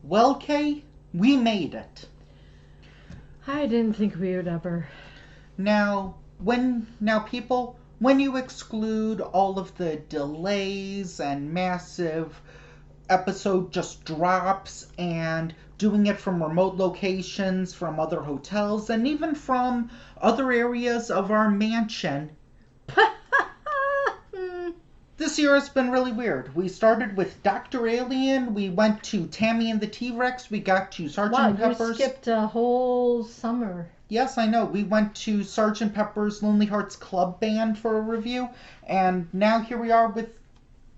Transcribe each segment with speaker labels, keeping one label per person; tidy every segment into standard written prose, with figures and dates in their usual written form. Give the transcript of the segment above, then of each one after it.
Speaker 1: Well, Kay, we made it.
Speaker 2: I didn't think we would ever.
Speaker 1: People, when you exclude all of the delays and massive episode just drops and doing it from remote locations, from other hotels, and even from other areas of our mansion, this year has been really weird. We started with Dr. Alien, we went to Tammy and the T-Rex, we got to
Speaker 2: Wow,
Speaker 1: Sergeant
Speaker 2: you
Speaker 1: Pepper's.
Speaker 2: skipped a whole summer.
Speaker 1: Yes, I know. We went to Sergeant Pepper's Lonely Hearts Club Band for a review, and now here we are with.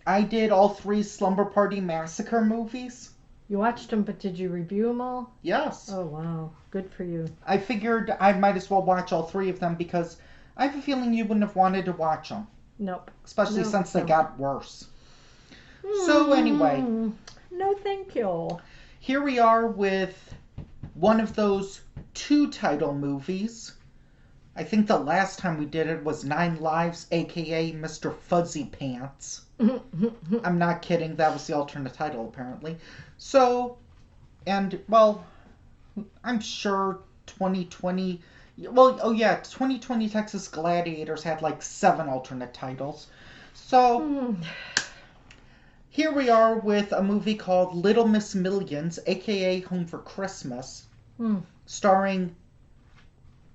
Speaker 1: I did all three Slumber Party Massacre movies.
Speaker 2: You watched them, but did you review them all?
Speaker 1: Yes.
Speaker 2: Oh, wow. Good for you.
Speaker 1: I figured I might as well watch all three of them because I have a feeling you wouldn't have wanted to watch them.
Speaker 2: Nope.
Speaker 1: Especially since they got worse. So anyway.
Speaker 2: No, thank you.
Speaker 1: Here we are with one of those two title movies. I think the last time we did it was 9 Lives, aka Mr. Fuzzy Pants. I'm not kidding, that was the alternate title apparently. So, and well, I'm sure 2020, 2020 Texas Gladiators had like 7 alternate titles. So, here we are with a movie called Little Miss Millions, aka Home for Christmas, starring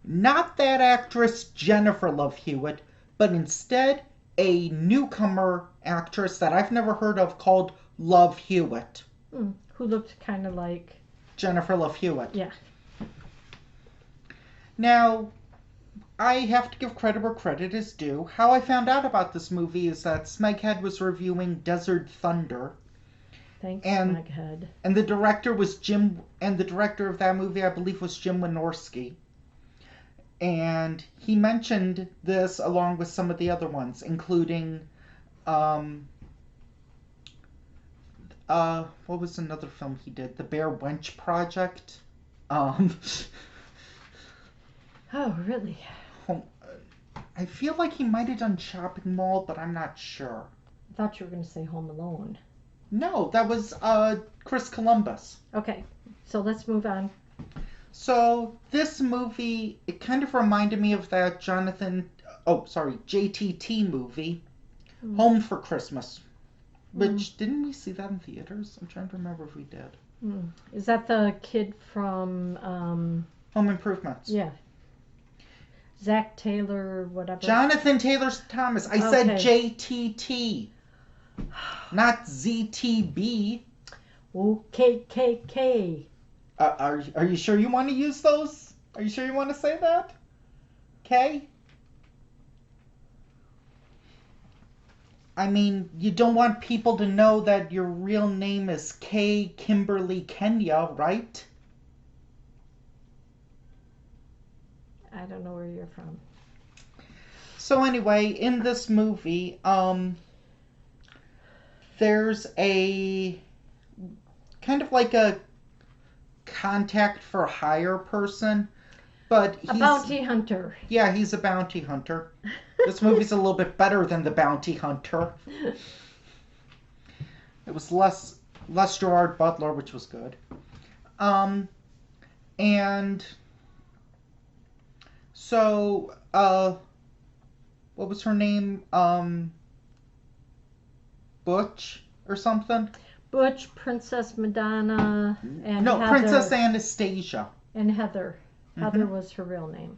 Speaker 1: not that actress Jennifer Love Hewitt, but instead a newcomer actress that I've never heard of called Love Hewitt.
Speaker 2: Who looked kind of like
Speaker 1: Jennifer Love Hewitt.
Speaker 2: Yeah.
Speaker 1: Now, I have to give credit where credit is due. How I found out about this movie is that Smeghead was reviewing Desert Thunder.
Speaker 2: Thanks, Smeghead.
Speaker 1: And the director was the director of that movie, I believe, was Jim Wynorski. And he mentioned this along with some of the other ones, including, what was another film he did? The Bear Wench Project.
Speaker 2: Oh, really?
Speaker 1: I feel like he might have done Shopping Mall, but I'm not sure.
Speaker 2: I thought you were going to say Home Alone.
Speaker 1: No, that was Chris Columbus.
Speaker 2: Okay, so let's move on.
Speaker 1: So this movie, it kind of reminded me of that JTT movie, Home for Christmas. Which, didn't we see that in theaters? I'm trying to remember if we did.
Speaker 2: Is that the kid from...
Speaker 1: Home Improvements.
Speaker 2: Yeah. Zach Taylor, whatever.
Speaker 1: Jonathan Taylor Thomas. I said JTT. Not ZTB.
Speaker 2: OKKK.
Speaker 1: Are you sure you want to use those? Are you sure you want to say that? Okay? I mean, you don't want people to know that your real name is Kay Kimberly Kenya, right?
Speaker 2: I don't know where you're from.
Speaker 1: So anyway, in this movie, there's a kind of like a contact for hire person, but he's
Speaker 2: a bounty hunter.
Speaker 1: Yeah, he's a bounty hunter. This movie's a little bit better than The Bounty Hunter. It was less Gerard Butler, which was good. And so, what was her name? Butch or something?
Speaker 2: Butch, Princess Madonna, and
Speaker 1: No,
Speaker 2: Heather.
Speaker 1: Princess Anastasia.
Speaker 2: And Heather. Heather was her real name.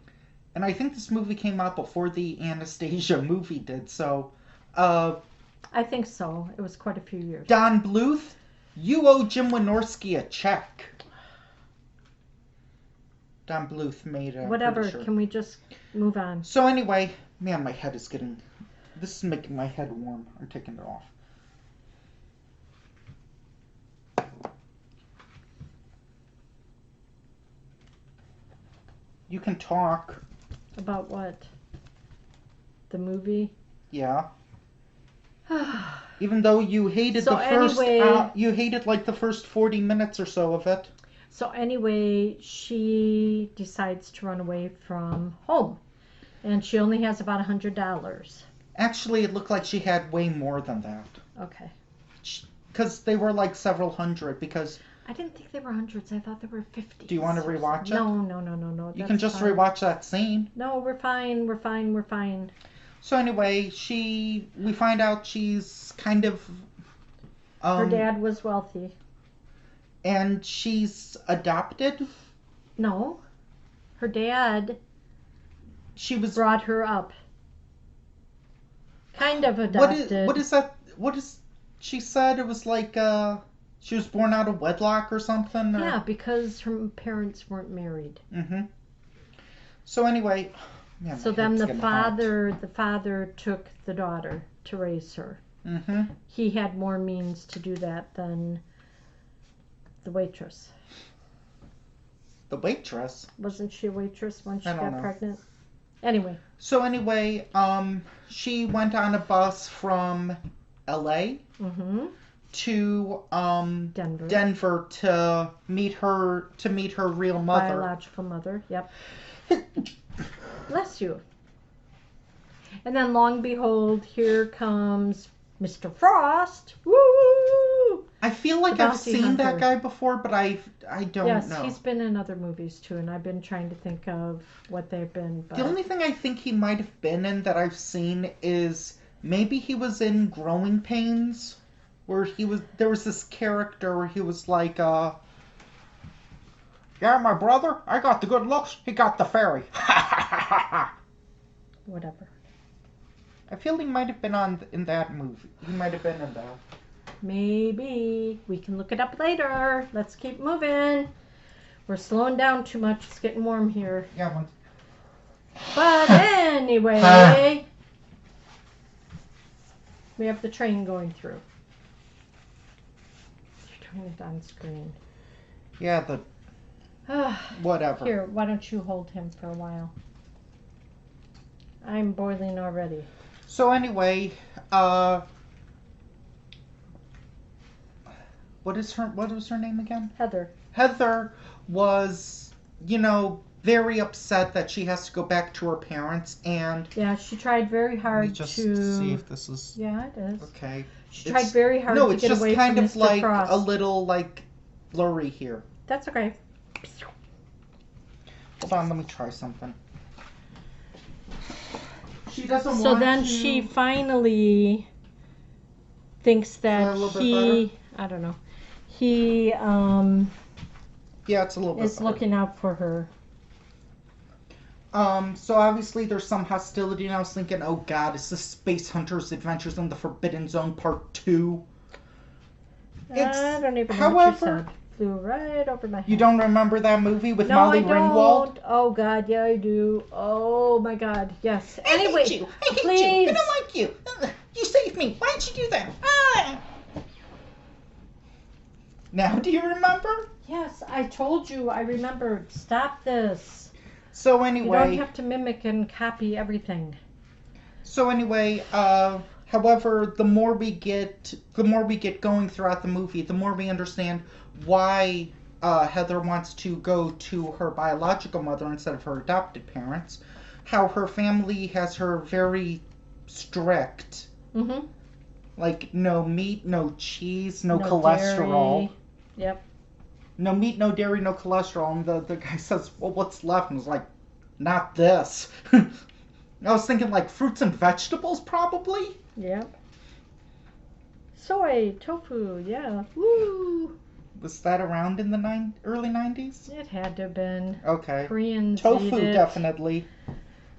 Speaker 1: And I think this movie came out before the Anastasia movie did, so...
Speaker 2: I think so. It was quite a few years.
Speaker 1: Don Bluth, you owe Jim Wynorski a check. Don Bluth made a...
Speaker 2: Whatever, can we just move on?
Speaker 1: So anyway, man, my head is getting... This is making my head warm. I'm taking it off. You can talk.
Speaker 2: About what? The movie?
Speaker 1: Yeah. Even though you hated you hated like the first 40 minutes or so of it.
Speaker 2: So anyway, she decides to run away from home. And she only has about $100.
Speaker 1: Actually, it looked like she had way more than that.
Speaker 2: Okay.
Speaker 1: Because they were like several hundred, because
Speaker 2: I didn't think they were hundreds. I thought they were 50s.
Speaker 1: Do you want to rewatch it?
Speaker 2: No.
Speaker 1: You can just rewatch that scene.
Speaker 2: No, we're fine.
Speaker 1: So anyway, we find out she's kind of...
Speaker 2: Her dad was wealthy.
Speaker 1: And she's adopted?
Speaker 2: No. Her dad brought her up. Kind of adopted.
Speaker 1: What is that? What is... She said it was like, she was born out of wedlock or something? Or...
Speaker 2: Yeah, because her parents weren't married.
Speaker 1: Mm-hmm. So anyway... Man,
Speaker 2: so then the father took the daughter to raise her.
Speaker 1: Mm-hmm.
Speaker 2: He had more means to do that than the waitress.
Speaker 1: The waitress?
Speaker 2: Wasn't she a waitress when she got
Speaker 1: know.
Speaker 2: pregnant? Anyway.
Speaker 1: So anyway, she went on a bus from LA to Denver to meet her real mother.
Speaker 2: Biological mother, yep. Bless you. And then, long behold, here comes Mr. Frost. Woo!
Speaker 1: I feel like I've seen that guy before, but I don't know.
Speaker 2: Yes, he's been in other movies too, and I've been trying to think of what they've been. But...
Speaker 1: The only thing I think he might have been in that I've seen is maybe he was in Growing Pains, where there was this character where he was like, yeah, my brother, I got the good looks, he got the fairy.
Speaker 2: Whatever.
Speaker 1: I feel he might have been in that movie. He might have been in that.
Speaker 2: Maybe. We can look it up later. Let's keep moving. We're slowing down too much. It's getting warm here.
Speaker 1: Yeah,
Speaker 2: But anyway, we have the train going through. You're turning it on screen.
Speaker 1: Yeah, whatever.
Speaker 2: Here, why don't you hold him for a while? I'm boiling already.
Speaker 1: So anyway, what was her name again?
Speaker 2: Heather.
Speaker 1: Heather was, very upset that she has to go back to her parents, and...
Speaker 2: Yeah, she tried very hard
Speaker 1: to... see if this is...
Speaker 2: Yeah, it is.
Speaker 1: Okay.
Speaker 2: She tried very hard to get away from Mr. Frost. No, it's just kind of like
Speaker 1: a little, blurry here.
Speaker 2: That's okay.
Speaker 1: Hold on, let me try something. She doesn't want to...
Speaker 2: So then she finally thinks that I don't know. He,
Speaker 1: yeah, it's a little bit
Speaker 2: is better. Looking out for her.
Speaker 1: So obviously there's some hostility, and I was thinking, oh god, is this Space Hunters Adventures in the Forbidden Zone Part 2?
Speaker 2: I don't even know what you said. Flew right over my head.
Speaker 1: You don't remember that movie with Molly Ringwald?
Speaker 2: Oh god, yeah I do. Oh my god, yes. Anyway,
Speaker 1: I hate you. I don't like you. You saved me. Why'd you do that? Ah! Now do you remember?
Speaker 2: Yes, I told you. I remembered. Stop this.
Speaker 1: So anyway,
Speaker 2: you don't have to mimic and copy everything.
Speaker 1: So anyway, however, the more we get going throughout the movie, the more we understand why Heather wants to go to her biological mother instead of her adopted parents. How her family has her very strict.
Speaker 2: Mm-hmm.
Speaker 1: Like, no meat, no cheese, no cholesterol.
Speaker 2: Dairy. Yep.
Speaker 1: No meat, no dairy, no cholesterol. And the guy says, well, what's left? And I was like, not this. I was thinking, like, fruits and vegetables, probably?
Speaker 2: Yep. Soy, tofu, yeah. Woo!
Speaker 1: Was that around in the early 90s?
Speaker 2: It had to have been.
Speaker 1: Okay.
Speaker 2: Koreans
Speaker 1: tofu,
Speaker 2: eat it.
Speaker 1: Definitely.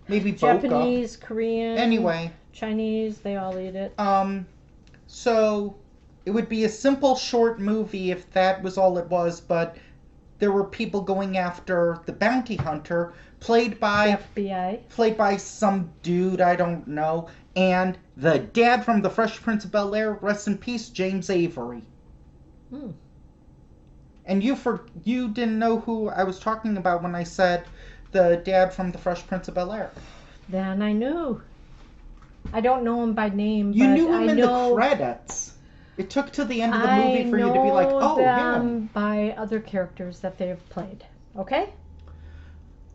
Speaker 1: Maybe boca.
Speaker 2: Japanese, Korean.
Speaker 1: Anyway.
Speaker 2: Chinese, they all eat it.
Speaker 1: So it would be a simple short movie if that was all it was, but there were people going after the bounty hunter, played by
Speaker 2: FBI.
Speaker 1: Played by some dude I don't know, and the dad from The Fresh Prince of Bel-Air, rest in peace, James Avery.
Speaker 2: Hmm.
Speaker 1: And you didn't know who I was talking about when I said the dad from The Fresh Prince of Bel-Air.
Speaker 2: Then I knew. I don't know him by name,
Speaker 1: you
Speaker 2: but
Speaker 1: knew him
Speaker 2: I
Speaker 1: in
Speaker 2: know...
Speaker 1: the credits. It took to the end of the movie for you to be like, oh, yeah.
Speaker 2: I know them by other characters that they have played. Okay?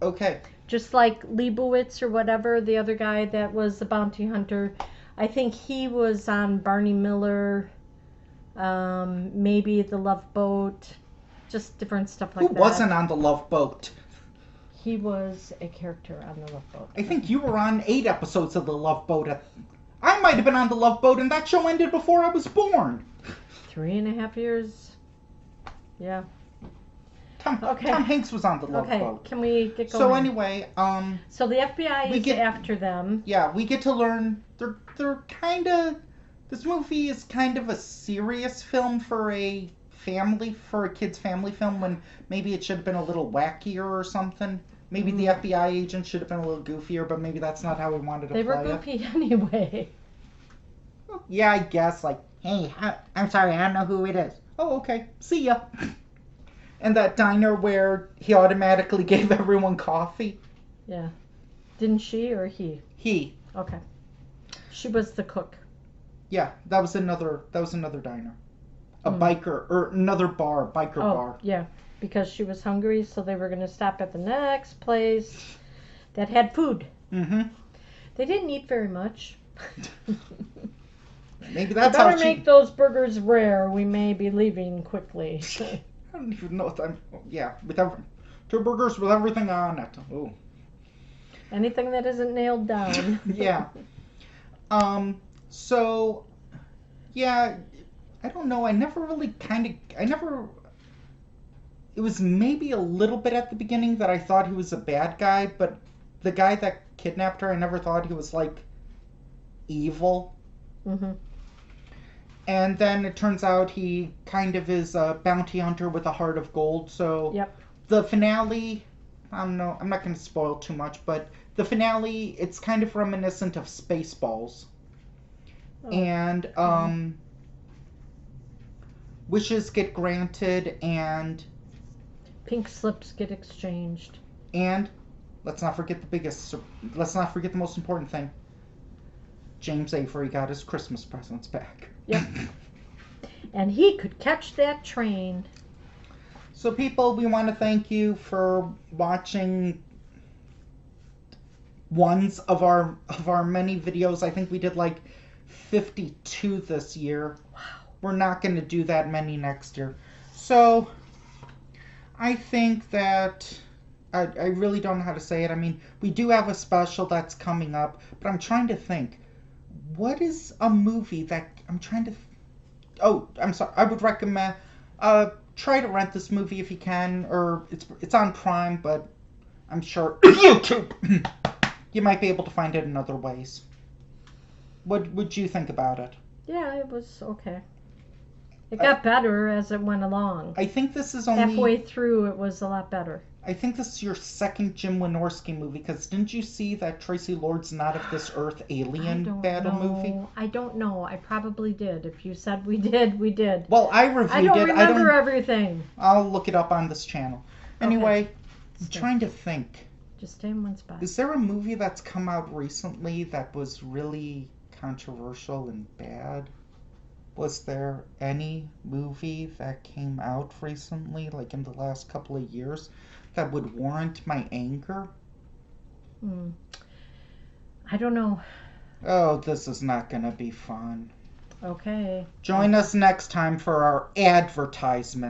Speaker 1: Okay.
Speaker 2: Just like Leibowitz or whatever, the other guy that was the bounty hunter. I think he was on Barney Miller, maybe The Love Boat. just different stuff like
Speaker 1: Who
Speaker 2: that.
Speaker 1: wasn't on the Love Boat?
Speaker 2: He was a character on the Love Boat.
Speaker 1: I think you were on 8 episodes of the Love Boat. I might have been on the Love Boat, and that show ended before I was born.
Speaker 2: 3.5 years. Yeah.
Speaker 1: Tom Hanks was on the Love Boat.
Speaker 2: Okay, can we get going?
Speaker 1: So anyway,
Speaker 2: so the FBI is after them.
Speaker 1: Yeah, we get to learn they're kind of. This movie is kind of a serious film for a kid's family film, when maybe it should have been a little wackier or something. Maybe the FBI agent should have been a little goofier, but maybe that's not how we wanted to play it.
Speaker 2: They were goofy anyway.
Speaker 1: Yeah, I guess, like, hey, I'm sorry, I don't know who it is. Oh, okay, see ya. And that diner where he automatically gave everyone coffee.
Speaker 2: Yeah. Didn't she or he?
Speaker 1: He.
Speaker 2: Okay. She was the cook.
Speaker 1: Yeah, that was another diner. A biker, or another biker bar.
Speaker 2: Yeah, because she was hungry, so they were going to stop at the next place that had food. Mm-hmm. They didn't eat very much.
Speaker 1: Maybe that's how she...
Speaker 2: make those burgers rare. We may be leaving quickly.
Speaker 1: I don't even know if two burgers with everything on it. Ooh.
Speaker 2: Anything that isn't nailed down.
Speaker 1: Yeah. So, yeah, I don't know. It was maybe a little bit at the beginning that I thought he was a bad guy, but the guy that kidnapped her, I never thought he was, like, evil. Mm-hmm. And then it turns out he kind of is a bounty hunter with a heart of gold. So the finale, I don't know, I'm not going to spoil too much, but the finale, it's kind of reminiscent of Spaceballs. Oh. And wishes get granted, and
Speaker 2: pink slips get exchanged.
Speaker 1: And let's not forget the most important thing. James Avery got his Christmas presents back.
Speaker 2: Yep. And he could catch that train.
Speaker 1: So people, we want to thank you for watching ones of our many videos. I think we did like 52 this year. Wow. We're not going to do that many next year. So I think that I really don't know how to say it. I mean, we do have a special that's coming up, but I'm trying to think. What is a movie that I'm trying to... Oh, I'm sorry. I would recommend... try to rent this movie if you can, or it's on Prime, but I'm sure YouTube, you might be able to find it in other ways. What would you think about it?
Speaker 2: Yeah, it was okay. It got better as it went along.
Speaker 1: I think this is only...
Speaker 2: Halfway through, it was a lot better.
Speaker 1: I think this is your second Jim Wynorski movie, because didn't you see that Tracy Lord's Not of This Earth Alien battle movie?
Speaker 2: I don't know. I probably did. If you said we did, we did.
Speaker 1: Well, I reviewed it.
Speaker 2: I don't remember everything.
Speaker 1: I'll look it up on this channel. Anyway, I'm trying to think.
Speaker 2: Just stay in one spot.
Speaker 1: Is there a movie that's come out recently that was really controversial and bad? Was there any movie that came out recently, like in the last couple of years, that would warrant my anger?
Speaker 2: I don't know.
Speaker 1: Oh, this is not going to be fun.
Speaker 2: Okay.
Speaker 1: Join us next time for our advertisement.